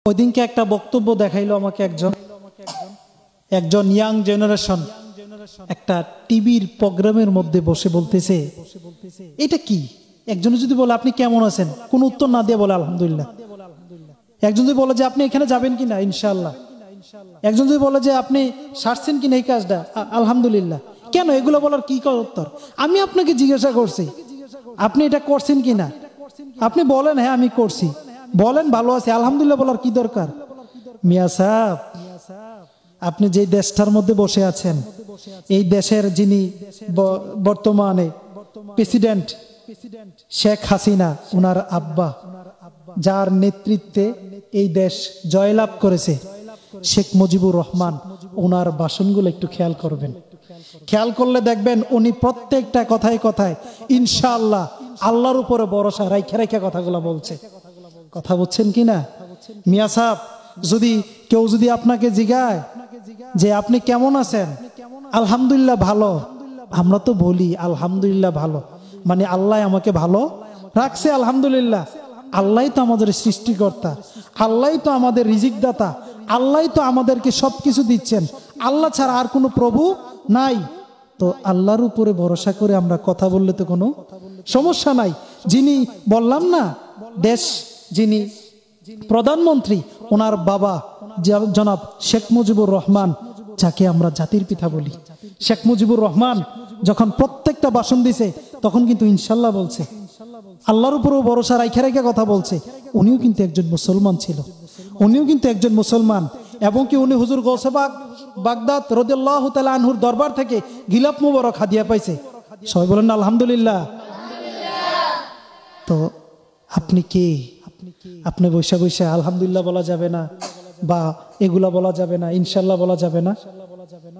ওইদিনকে একটা বক্তব্য দেখাইলো আমাকে একজন ইয়াং জেনারেশন একটা টিভির প্রোগ্রামের মধ্যে বসে বলতেছে, এটা কি? একজন যদি বলে আপনি কেমন আছেন, কোন উত্তর না দিয়ে বলে আলহামদুলিল্লাহ। একজন যদি বলে যে আপনি এখানে যাবেন কিনা, ইনশাআল্লাহ। একজন যদি বলে যে আপনি সারছেন কিনা এই কাজটা, আলহামদুলিল্লাহ। কেন এগুলো বলার কি উত্তর? আমি আপনাকে জিজ্ঞাসা করছি আপনি এটা করছেন কিনা, আপনি বলেন হ্যাঁ আমি করছি, বলেন ভালো আছে, আলহামদুলিল্লাহ বলার কি দরকার? মিয়া সাহেব, আপনি যে দেশটার মধ্যে বসে আছেন, এই দেশের যিনি বর্তমানে প্রেসিডেন্ট শেখ হাসিনা, উনার আব্বা, যার নেতৃত্বে এই দেশ জয়লাভ করেছে, শেখ মুজিবুর রহমান, ওনার ভাষণগুলো একটু খেয়াল করবেন। খেয়াল করলে দেখবেন উনি প্রত্যেকটা কথায় কথায় ইনশাআল্লাহ আল্লাহর উপরে ভরসা রাইখা রাইখা কথাগুলো বলছে। কথা বুঝছেন কিনা? মিয়া সাহেব, কেউ যদি আপনাকে জিজ্ঞায় যে আপনি কেমন আছেন, আলহামদুলিল্লাহ ভালো, আমরা তো বলি আলহামদুলিল্লাহ ভালো, মানে আল্লাহ আমাকে ভালো রাখছে, আলহামদুলিল্লাহ। আল্লাহ তো আমাদের সৃষ্টিকর্তা, আল্লাহ তো আমাদের রিজিক দাতা, আল্লাহ তো আমাদেরকে সবকিছু দিচ্ছেন, আল্লাহ ছাড়া আর কোনো প্রভু নাই। তো আল্লাহর উপরে ভরসা করে আমরা কথা বললে তো কোনো সমস্যা নাই। যিনি বললাম না, যিনি প্রধানমন্ত্রী, ওনার বাবা জনাব শেখ মুজিবুর রহমান, যাকে আমরা জাতির পিতা বলি, শেখ মুজিবুর রহমান যখন প্রত্যেকটা ভাষণ দিছে তখন কিন্তু ইনশাল্লাহ বলছে, আল্লাহর উপরেও ভরসা রাইখা রাইখা কথা বলছে। উনিও কিন্তু একজন মুসলমান ছিল, উনিও কিন্তু একজন মুসলমান, এবং কি উনি হুজুর গৌসে বাগদাদ রাদিয়াল্লাহু তাআলা আনহুর দরবার থেকে গিলাপ মুবারক হাদিয়া পাইছে। সবাই বলেন না আলহামদুলিল্লাহ। তো আপনি কে? আপনি বৈশা বৈশা আলহামদুলিল্লাহ বলা যাবে না, বা এগুলা বলা যাবে না, ইনশাল্লাহ বলা যাবে না।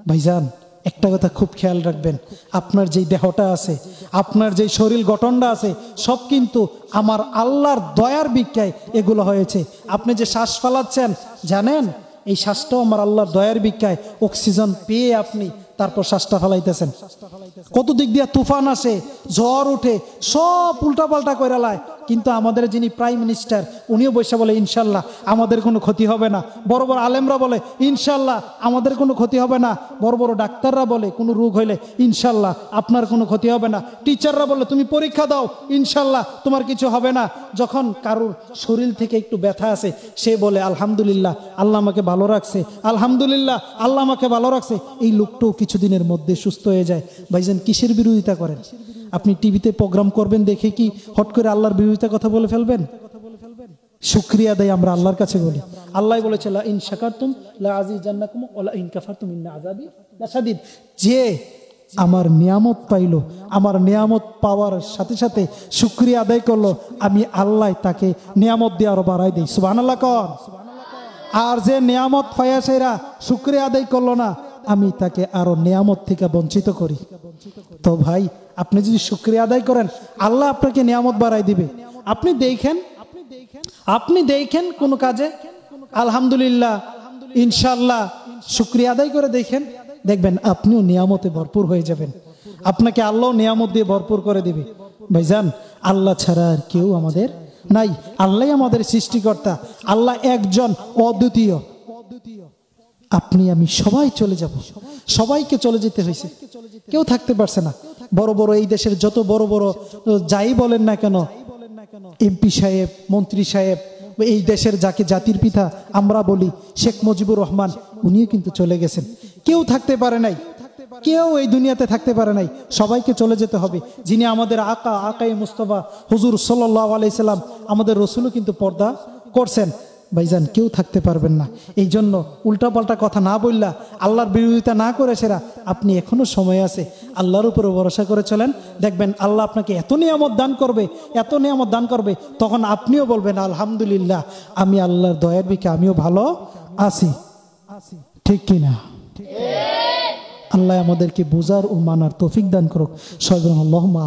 ভাইজান, একটা কথা খুব খেয়াল রাখবেন, আপনার যেই দেহটা আছে, আপনার যেই শরীর গঠনটা আছে, সব কিন্তু আমার আল্লাহর দয়ার ভিক্ষায় এগুলো হয়েছে। আপনি যে শ্বাস ফেলাচ্ছেন, জানেন এই শ্বাসটাও আমার আল্লাহর দয়ার ভিক্ষায়, অক্সিজেন পেয়ে আপনি তারপর শ্বাসটা ফেলাইতেছেন। কত দিক দিয়ে তুফান আসে, ঝড় উঠে, সব উল্টাপাল্টা করে লায়, কিন্তু আমাদের যিনি প্রাইম মিনিস্টার, উনিও বৈশা বলে ইনশাল্লাহ আমাদের কোনো ক্ষতি হবে না। বড় বড় আলেমরা বলে ইনশাল্লাহ আমাদের কোনো ক্ষতি হবে না। বড় বড় ডাক্তাররা বলে কোনো রোগ হইলে ইনশাল্লাহ আপনার কোনো ক্ষতি হবে না। টিচাররা বলে তুমি পরীক্ষা দাও, ইনশাল্লাহ তোমার কিছু হবে না। যখন কারোর শরীর থেকে একটু ব্যথা আছে, সে বলে আলহামদুলিল্লাহ আল্লাহ আমাকে ভালো রাখছে, আলহামদুলিল্লাহ আল্লাহ আমাকে ভালো রাখছে। এই লোকটাও কিছুদিনের মধ্যে সুস্থ হয়ে যায়। ভাইজান, কিসের বিরোধিতা করেন? আপনি টিভিতে প্রোগ্রাম করবেন দেখে কি হট করে আল্লাহর বিরোধিতা কথা বলে ফেলবেন? শুকরিয়া দেয় আমরা আল্লাহর কাছে বলি। আল্লাহ বলেছে লা ইন শাকারতুম লা আযীযান্নাকুম ওয়া লা ইন কাফারতুম ইন্না আযাবি লাশাদীদ। যে আমার নিয়ামত পাইলো, আমার নিয়ামত পাওয়ার সাথে সাথে শুকরিয়া আদায় করলো, আমি আল্লাহ তাকে নিয়ামত দিয়ে আরো বাড়াই দেই। সুবহানাল্লাহ কন। আর যে নিয়ামত পাইয়া সেরা শুকরিয়া আদায় করলো না, আমি তাকে আরো নিয়ামত থেকে বঞ্চিত করি। তো ভাই, আপনি যদি শুকরিয়া আদায় করেন, আল্লাহ আপনাকে নিয়ামত বাড়াই দিবে। আপনি দেখেন কোন কাজে আলহামদুলিল্লাহ ইনশাআল্লাহ শুকরিয়া আদায় করে দেখবেন আপনিও নিয়ামতে ভরপুর হয়ে যাবেন, আপনাকে আল্লাহ নিয়ামত দিয়ে ভরপুর করে দিবে। ভাইজান, আল্লাহ ছাড়া আর কেউ আমাদের নাই, আল্লাহ আমাদের সৃষ্টিকর্তা, আল্লাহ একজন অদ্বিতীয়। আপনি আমি সবাই চলে যাব, সবাইকে চলে যেতে হয়েছে, কেউ থাকতে পারছে না। বড় বড় এই দেশের যত বড় বড় যাই বলেন না কেন, এমপি সাহেব, মন্ত্রী সাহেব, এই দেশের যাকে জাতির পিতা আমরা বলি শেখ মুজিবুর রহমান, উনিও কিন্তু চলে গেছেন। কেউ থাকতে পারে নাই, কেউ এই দুনিয়াতে থাকতে পারে নাই, সবাইকে চলে যেতে হবে। যিনি আমাদের আকায়ে মুস্তাফা হুজুর সাল্লাল্লাহু আলাইহি সাল্লাম, আমাদের রাসূলও কিন্তু পর্দা করছেন। ভাইজান, কেউ থাকতে পারবেন না। এই জন্য উল্টাপাল্টা কথা না বললা, আল্লাহর বিরোধিতা না করে সেরা, আপনি এখনো সময় আছে, আল্লাহর উপরে ভরসা করে চলেন। দেখবেন আল্লাহ আপনাকে এত নিয়ামত দান করবে, এত নিয়ামত দান করবে, তখন আপনিও বলবেন আলহামদুলিল্লাহ আমি আল্লাহর দয়ার ভিক্ষায় আমিও ভালো আছি। ঠিক কিনা? আল্লাহ আমাদেরকে বুঝার ও মানার তৌফিক দান করুক। সর্বজন আল্লাহুম্মা।